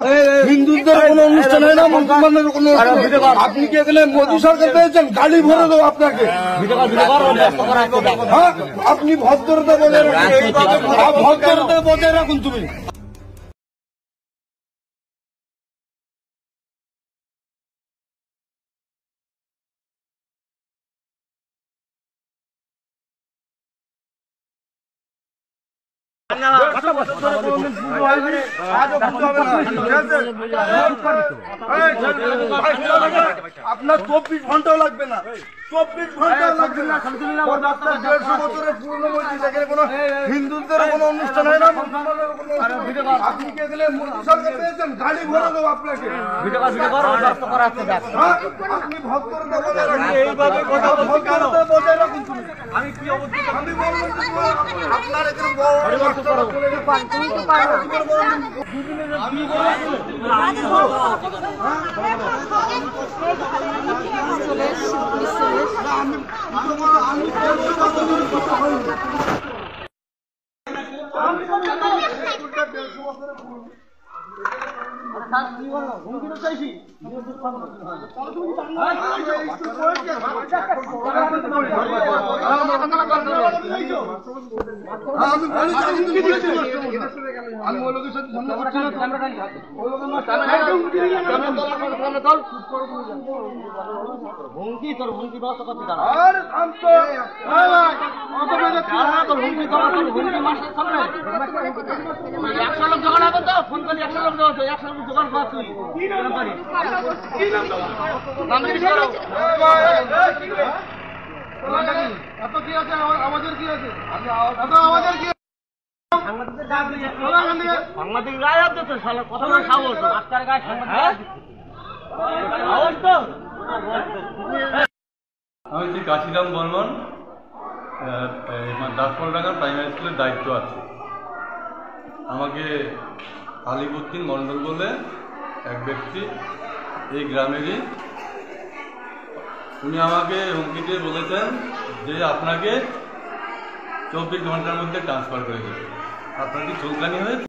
হিন্দুদের কোনো অনুষ্ঠান হয় না, মুসলমানদের কোনো অনুষ্ঠান। আপনি কি এখানে মোদী সরকার পেয়েছেন? গাড়ি ভরে দেবো আপনাকে। হ্যাঁ, আপনি ভদ্রতা বজায় রাখুন, ভদ্রতা বজায় রাখুন। তুমি আপনার 24 ঘন্টাও লাগবে না, 24 ঘন্টাও লাগবে না। 150 বছরের পুরনো মসজিদ, এখানে কোনো হিন্দুদের কোনো অনুষ্ঠান হয় না। আপনি কি এখানে মোদী সরকার পেয়েছেন? গাড়ি ভরে দেবো আপনাকে। আপনি ভদ্রতা বজায় রাখুন, এইভাবে ভদ্রতা বজায় রাখুন। তুমি আমি কি অবস্থা আমি বললাম আপনার এখানে আমি কাশিরাম বর্মন, দাসপালডাঙ্গা প্রাইমারি স্কুলের দায়িত্ব আছে। আমাকে আলিবুদ্দিন মন্ডল বলে এক ব্যক্তি, এই গ্রামেরই, উনি আমাকে হুমকি দিয়ে বলেছেন যে আপনাকে 24 ঘন্টার মধ্যে ট্রান্সফার করে দেবে। আপনার কি চোখদানি হয়েছে?